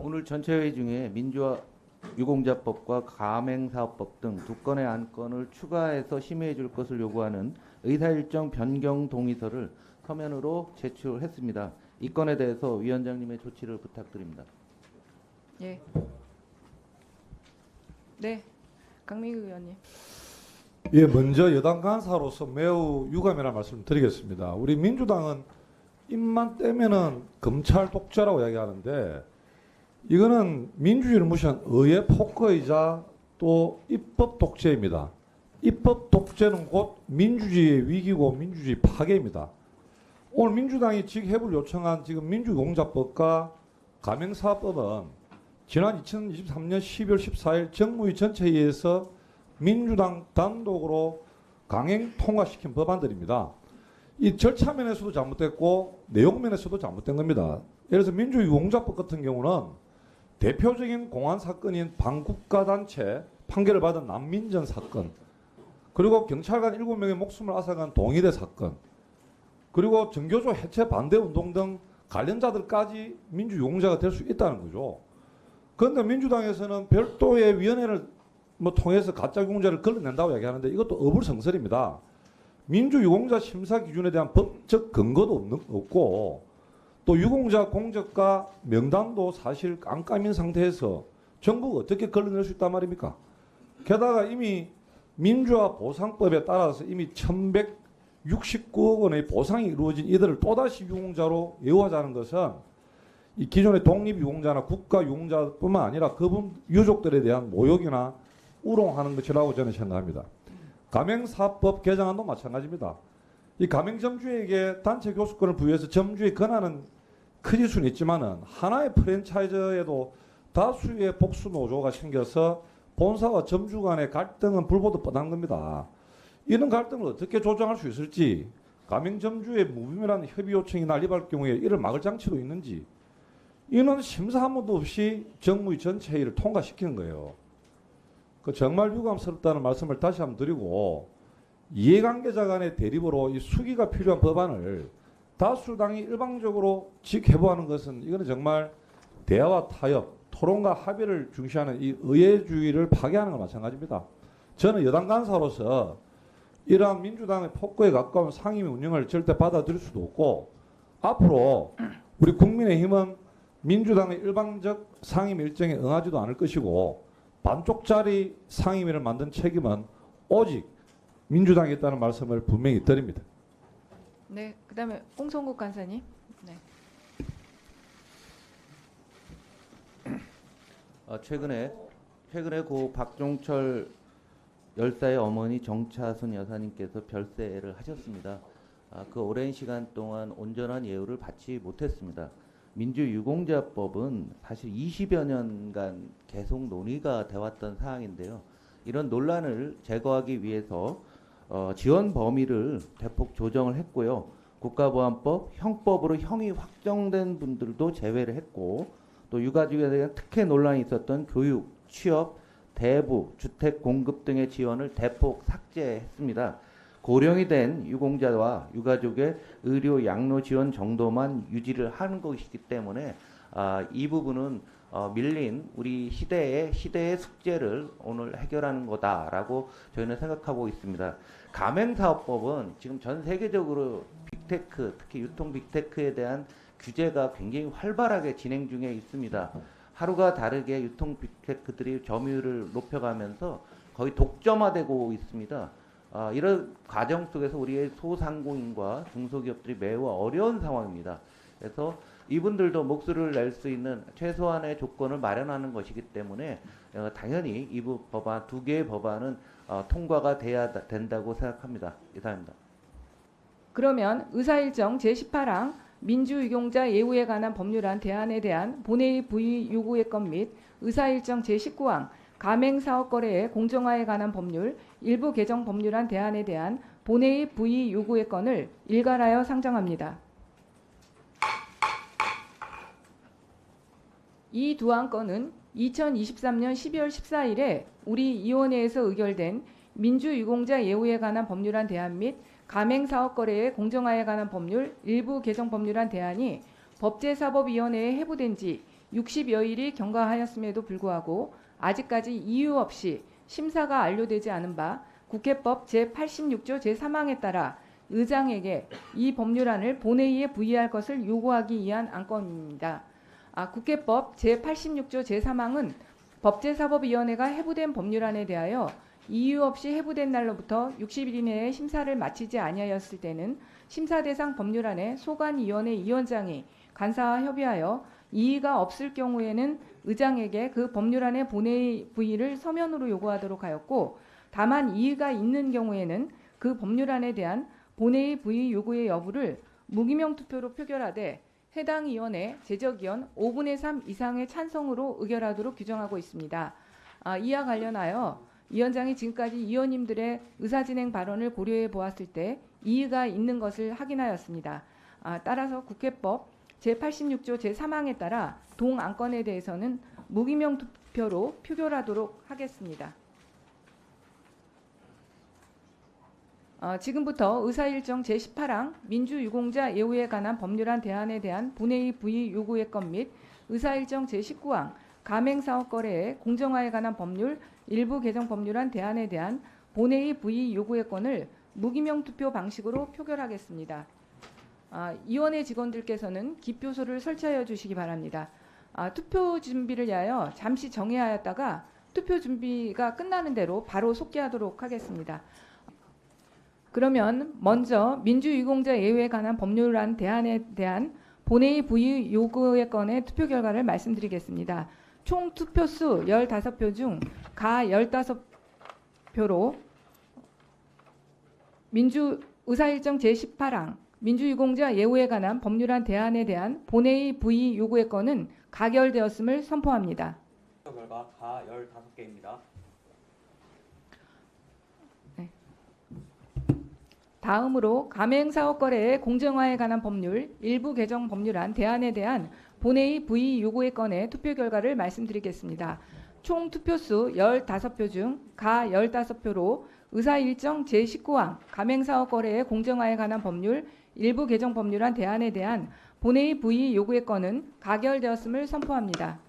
오늘 전체 회의 중에 민주화 유공자법과 가맹사업법 등 두 건의 안건을 추가해서 심의해 줄 것을 요구하는 의사일정 변경 동의서를 서면으로 제출했습니다. 이 건에 대해서 위원장님의 조치를 부탁드립니다. 예. 네. 강민규 의원님. 예, 먼저 여당 간사로서 매우 유감이라는 말씀을 드리겠습니다. 우리 민주당은 입만 떼면은 검찰 독재라고 이야기하는데 이거는 민주주의를 무시한 의회 폭거이자 또 입법 독재입니다. 입법 독재는 곧 민주주의의 위기고 민주주의 파괴입니다. 오늘 민주당이 직회부를 요청한 지금 민주공자법과 가맹사업법은 지난 2023년 12월 14일 정무위 전체회의에서 민주당 단독으로 강행 통과시킨 법안들입니다. 이 절차 면에서도 잘못됐고 내용 면에서도 잘못된 겁니다. 예를 들어서 민주유공자법 같은 경우는 대표적인 공안 사건인 반국가 단체 판결을 받은 난민전 사건, 그리고 경찰관 7명의 목숨을 앗아간 동일의 사건, 그리고 정교조 해체 반대 운동 등 관련자들까지 민주유공자가 될 수 있다는 거죠. 그런데 민주당에서는 별도의 위원회를 통해서 가짜 유공자를 걸러낸다고 얘기하는데 이것도 어불성설입니다. 민주유공자 심사 기준에 대한 법적 근거도 없고 또 유공자 공적과 명단도 사실 깜깜인 상태에서 정부가 어떻게 걸러낼 수 있단 말입니까? 게다가 이미 민주화 보상법에 따라서 이미 1169억 원의 보상이 이루어진 이들을 또다시 유공자로 예우하자는 것은 이 기존의 독립유공자나 국가유공자뿐만 아니라 그분 유족들에 대한 모욕이나 우롱하는 것이라고 저는 생각합니다. 가맹사법 개정안도 마찬가지입니다. 이 가맹점주에게 단체 교수권을 부여해서 점주의 권한은 크질 수는 있지만은 하나의 프랜차이즈에도 다수의 복수 노조가 생겨서 본사와 점주 간의 갈등은 불보듯 뻔한 겁니다. 이런 갈등을 어떻게 조정할 수 있을지, 가맹점주의 무분별한 협의 요청이 난립할 경우에 이를 막을 장치도 있는지, 이는 심사 한 번도 없이 정무위 전체 회의를 통과시키는 거예요. 정말 유감스럽다는 말씀을 다시 한번 드리고, 이해관계자 간의 대립으로 이 수기가 필요한 법안을 다수당이 일방적으로 직회부하는 것은 이거는 정말 대화와 타협, 토론과 합의를 중시하는 이 의회주의를 파괴하는 것 마찬가지입니다. 저는 여당 간사로서 이러한 민주당의 폭거에 가까운 상임위 운영을 절대 받아들일 수도 없고, 앞으로 우리 국민의힘은 민주당의 일방적 상임위 일정에 응하지도 않을 것이고, 반쪽짜리 상임위를 만든 책임은 오직 민주당에 있다는 말씀을 분명히 드립니다. 네. 그다음에 홍성국 간사님. 네. 최근에 고 박종철 열사의 어머니 정차순 여사님께서 별세를 하셨습니다. 그 오랜 시간 동안 온전한 예우를 받지 못했습니다. 민주유공자법은 사실 20여 년간 계속 논의가 되어왔던 사항인데요. 이런 논란을 제거하기 위해서 지원 범위를 대폭 조정을 했고요. 국가보안법, 형법으로 형이 확정된 분들도 제외를 했고, 또 유가족에 대한 특혜 논란이 있었던 교육, 취업, 대부, 주택 공급 등의 지원을 대폭 삭제했습니다. 고령이 된 유공자와 유가족의 의료 양로 지원 정도만 유지를 하는 것이기 때문에 이 부분은 밀린 우리 시대의 숙제를 오늘 해결하는 거다라고 저희는 생각하고 있습니다. 가맹사업법은 지금 전 세계적으로 빅테크, 특히 유통 빅테크에 대한 규제가 굉장히 활발하게 진행 중에 있습니다. 하루가 다르게 유통 빅테크들이 점유율을 높여가면서 거의 독점화되고 있습니다. 이런 과정 속에서 우리의 소상공인과 중소기업들이 매우 어려운 상황입니다. 그래서 이분들도 목소리를 낼 수 있는 최소한의 조건을 마련하는 것이기 때문에 당연히 이 법안, 두 개의 법안은 통과가 돼야 된다고 생각합니다. 이상입니다. 그러면 의사일정 제18항 민주유공자 예우에 관한 법률안 대안에 대한 본회의 부의 요구의 건 및 의사일정 제19항 가맹사업거래의 공정화에 관한 법률 일부 개정 법률안 대안에 대한 본회의 부의 요구의 건을 일괄하여 상정합니다. 이 두 안건은 2023년 12월 14일에 우리 위원회에서 의결된 민주유공자 예우에 관한 법률안 대안 및 가맹사업거래의 공정화에 관한 법률 일부 개정 법률안 대안이 법제사법위원회에 회부된 지 60여일이 경과하였음에도 불구하고 아직까지 이유 없이 심사가 완료되지 않은 바 국회법 제86조 제3항에 따라 의장에게 이 법률안을 본회의에 부의할 것을 요구하기 위한 안건입니다. 국회법 제86조 제3항은 법제사법위원회가 해부된 법률안에 대하여 이유 없이 해부된 날로부터 60일 이내에 심사를 마치지 아니하였을 때는 심사 대상 법률안에 소관위원회 위원장이 간사와 협의하여 이의가 없을 경우에는 의장에게 그 법률안의 본회의 부의를 서면으로 요구하도록 하였고, 다만 이의가 있는 경우에는 그 법률안에 대한 본회의 부의 요구의 여부를 무기명 투표로 표결하되 해당 위원회 제적위원 5분의 3 이상의 찬성으로 의결하도록 규정하고 있습니다. 이와 관련하여 위원장이 지금까지 위원님들의 의사진행 발언을 고려해 보았을 때 이의가 있는 것을 확인하였습니다. 따라서 국회법 제86조 제3항에 따라 동 안건에 대해서는 무기명 투표로 표결하도록 하겠습니다. 지금부터 의사일정 제18항 민주유공자 예우에 관한 법률안 대안에 대한 본회의 부의 요구의 건 및 의사일정 제19항 가맹사업 거래의 공정화에 관한 법률 일부 개정 법률안 대안에 대한 본회의 부의 요구의 건을 무기명 투표 방식으로 표결하겠습니다. 위원회 직원들께서는 기표소를 설치하여 주시기 바랍니다. 투표 준비를 위하여 잠시 정회하였다가 투표 준비가 끝나는 대로 바로 속개하도록 하겠습니다. 그러면 먼저 민주유공자 예우에 관한 법률안 대안에 대한 본회의 부의 요구의 건의 투표 결과를 말씀드리겠습니다. 총 투표수 15표 중 가 15표로 의사일정 제18항 민주유공자 예우에 관한 법률안 대안에 대한 본회의 부의 요구의 건은 가결되었음을 선포합니다. 결과 가 15개입니다. 다음으로 가맹사업거래의 공정화에 관한 법률 일부 개정 법률안 대안에 대한 본회의 부의 요구의 건의 투표 결과를 말씀드리겠습니다. 총 투표수 15표 중 가 15표로 의사일정 제19항 가맹사업거래의 공정화에 관한 법률 일부 개정 법률안 대안에 대한 본회의 부의 요구의 건은 가결되었음을 선포합니다.